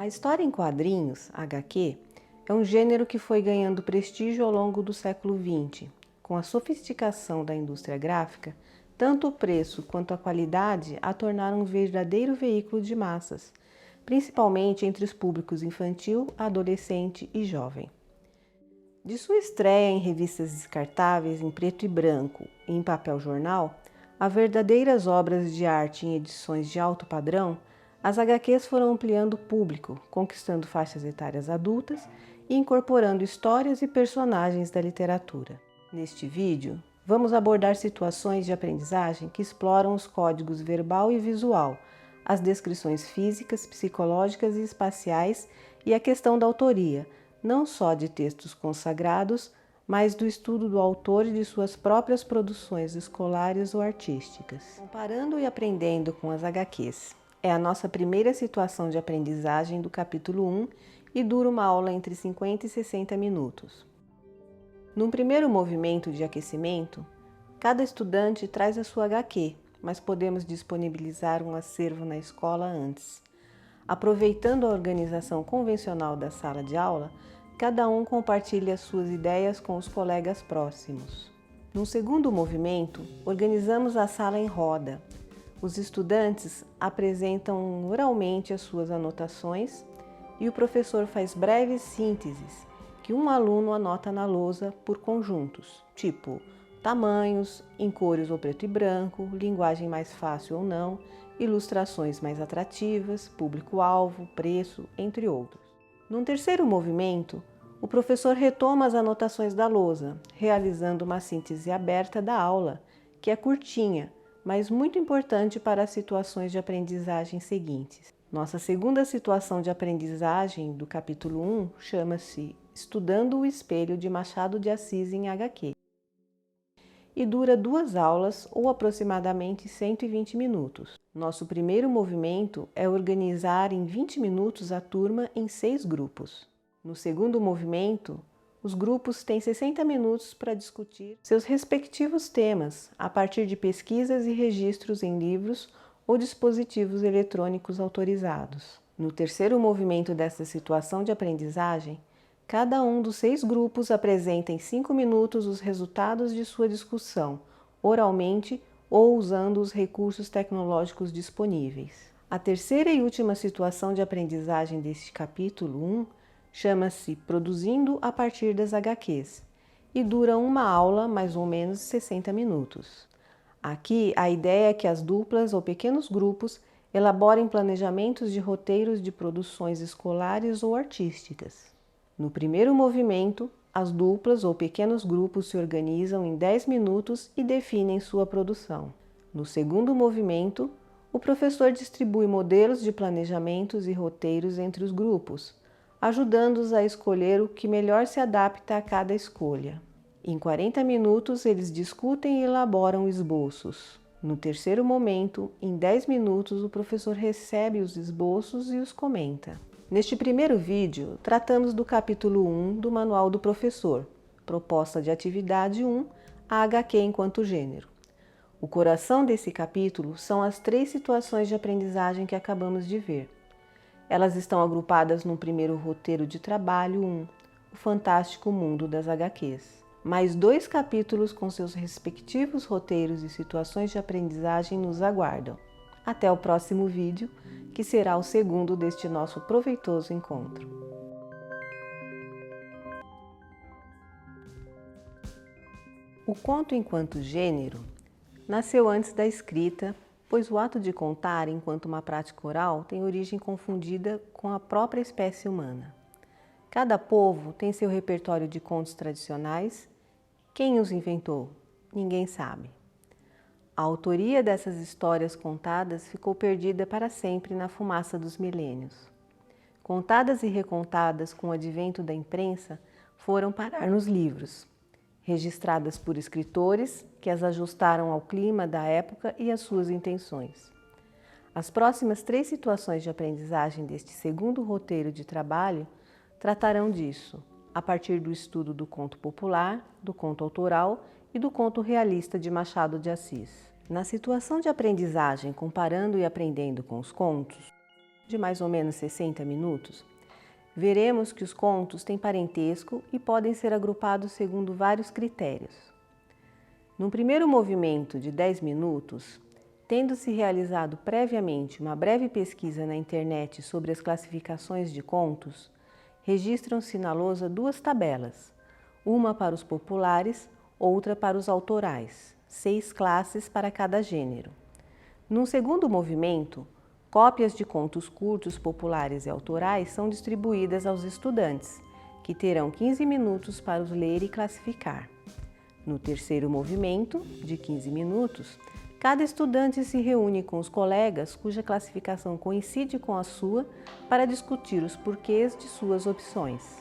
A história em quadrinhos, HQ, é um gênero que foi ganhando prestígio ao longo do século XX. Com a sofisticação da indústria gráfica, tanto o preço quanto a qualidade a tornaram um verdadeiro veículo de massas, principalmente entre os públicos infantil, adolescente e jovem. De sua estreia em revistas descartáveis em preto e branco e em papel jornal, a verdadeiras obras de arte em edições de alto padrão, as HQs foram ampliando o público, conquistando faixas etárias adultas e incorporando histórias e personagens da literatura. Neste vídeo, vamos abordar situações de aprendizagem que exploram os códigos verbal e visual, as descrições físicas, psicológicas e espaciais e a questão da autoria, não só de textos consagrados, mas do estudo do autor e de suas próprias produções escolares ou artísticas. Comparando e aprendendo com as HQs. É a nossa primeira situação de aprendizagem do capítulo 1 e dura uma aula entre 50 e 60 minutos. Num primeiro movimento de aquecimento, cada estudante traz a sua HQ, mas podemos disponibilizar um acervo na escola antes. Aproveitando a organização convencional da sala de aula, cada um compartilha suas ideias com os colegas próximos. No segundo movimento, organizamos a sala em roda. Os estudantes apresentam oralmente as suas anotações e o professor faz breves sínteses que um aluno anota na lousa por conjuntos, tipo tamanhos, em cores ou preto e branco, linguagem mais fácil ou não, ilustrações mais atrativas, público-alvo, preço, entre outros. Num terceiro movimento, o professor retoma as anotações da lousa, realizando uma síntese aberta da aula, que é curtinha, mas muito importante para as situações de aprendizagem seguintes. Nossa segunda situação de aprendizagem do capítulo 1 chama-se Estudando o Espelho de Machado de Assis em HQ e dura 2 aulas ou aproximadamente 120 minutos. Nosso primeiro movimento é organizar em 20 minutos a turma em 6 grupos. No segundo movimento, os grupos têm 60 minutos para discutir seus respectivos temas a partir de pesquisas e registros em livros ou dispositivos eletrônicos autorizados. No terceiro movimento dessa situação de aprendizagem, cada um dos 6 grupos apresenta em 5 minutos os resultados de sua discussão, oralmente ou usando os recursos tecnológicos disponíveis. A terceira e última situação de aprendizagem deste capítulo 1 chama-se Produzindo a partir das HQs e dura uma aula mais ou menos 60 minutos. Aqui a ideia é que as duplas ou pequenos grupos elaborem planejamentos de roteiros de produções escolares ou artísticas. No primeiro movimento, as duplas ou pequenos grupos se organizam em 10 minutos e definem sua produção. No segundo movimento, o professor distribui modelos de planejamentos e roteiros entre os grupos, ajudando-os a escolher o que melhor se adapta a cada escolha. Em 40 minutos, eles discutem e elaboram esboços. No terceiro momento, em 10 minutos, o professor recebe os esboços e os comenta. Neste primeiro vídeo, tratamos do capítulo 1 do Manual do Professor, proposta de atividade 1, a HQ enquanto gênero. O coração desse capítulo são as 3 situações de aprendizagem que acabamos de ver. Elas estão agrupadas no primeiro roteiro de trabalho 1, O Fantástico Mundo das HQs. Mais 2 capítulos com seus respectivos roteiros e situações de aprendizagem nos aguardam. Até o próximo vídeo, que será o segundo deste nosso proveitoso encontro. O conto enquanto gênero nasceu antes da escrita, pois o ato de contar enquanto uma prática oral tem origem confundida com a própria espécie humana. Cada povo tem seu repertório de contos tradicionais. Quem os inventou? Ninguém sabe. A autoria dessas histórias contadas ficou perdida para sempre na fumaça dos milênios. Contadas e recontadas com o advento da imprensa, foram parar nos livros, registradas por escritores que as ajustaram ao clima da época e às suas intenções. As próximas 3 situações de aprendizagem deste segundo roteiro de trabalho tratarão disso, a partir do estudo do conto popular, do conto autoral e do conto realista de Machado de Assis. Na situação de aprendizagem comparando e aprendendo com os contos, de mais ou menos 60 minutos, veremos que os contos têm parentesco e podem ser agrupados segundo vários critérios. No primeiro movimento de 10 minutos, tendo-se realizado previamente uma breve pesquisa na internet sobre as classificações de contos, registram-se na lousa duas tabelas, uma para os populares, outra para os autorais, 6 classes para cada gênero. No segundo movimento, cópias de contos curtos, populares e autorais são distribuídas aos estudantes, que terão 15 minutos para os ler e classificar. No terceiro movimento, de 15 minutos, cada estudante se reúne com os colegas cuja classificação coincide com a sua para discutir os porquês de suas opções.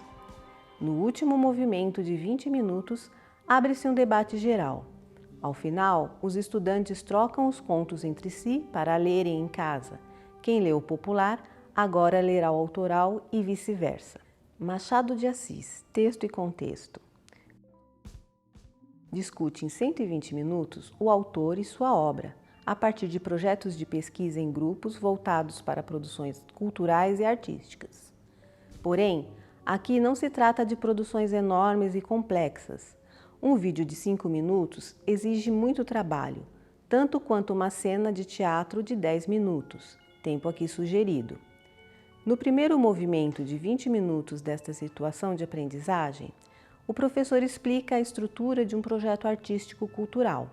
No último movimento de 20 minutos, abre-se um debate geral. Ao final, os estudantes trocam os contos entre si para lerem em casa. Quem leu o popular, agora lerá o autoral e vice-versa. Machado de Assis, texto e contexto. Discute em 120 minutos o autor e sua obra, a partir de projetos de pesquisa em grupos voltados para produções culturais e artísticas. Porém, aqui não se trata de produções enormes e complexas. Um vídeo de 5 minutos exige muito trabalho, tanto quanto uma cena de teatro de 10 minutos, tempo aqui sugerido. No primeiro movimento de 20 minutos desta situação de aprendizagem, o professor explica a estrutura de um projeto artístico-cultural.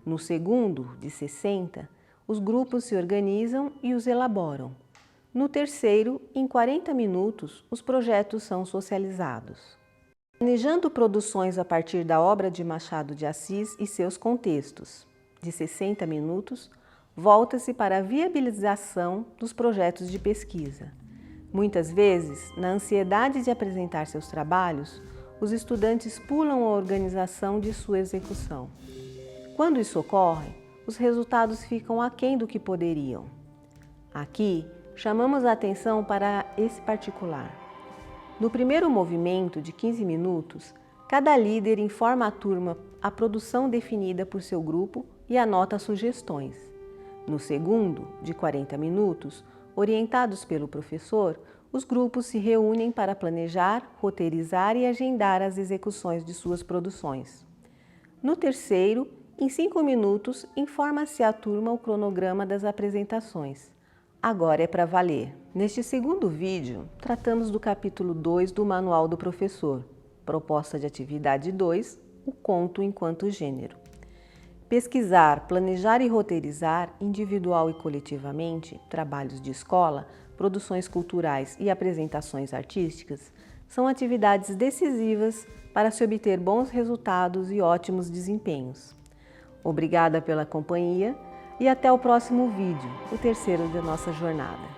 No segundo, de 60, os grupos se organizam e os elaboram. No terceiro, em 40 minutos, os projetos são socializados. Planejando produções a partir da obra de Machado de Assis e seus contextos, de 60 minutos, volta-se para a viabilização dos projetos de pesquisa. Muitas vezes, na ansiedade de apresentar seus trabalhos, os estudantes pulam a organização de sua execução. Quando isso ocorre, os resultados ficam aquém do que poderiam. Aqui, chamamos a atenção para esse particular. No primeiro movimento, de 15 minutos, cada líder informa a turma a produção definida por seu grupo e anota sugestões. No segundo, de 40 minutos, orientados pelo professor, os grupos se reúnem para planejar, roteirizar e agendar as execuções de suas produções. No terceiro, em 5 minutos, informa-se à turma o cronograma das apresentações. Agora é para valer! Neste segundo vídeo, tratamos do capítulo 2 do Manual do Professor, proposta de atividade 2, o conto enquanto gênero. Pesquisar, planejar e roteirizar, individual e coletivamente, trabalhos de escola, produções culturais e apresentações artísticas, são atividades decisivas para se obter bons resultados e ótimos desempenhos. Obrigada pela companhia e até o próximo vídeo, o terceiro da nossa jornada.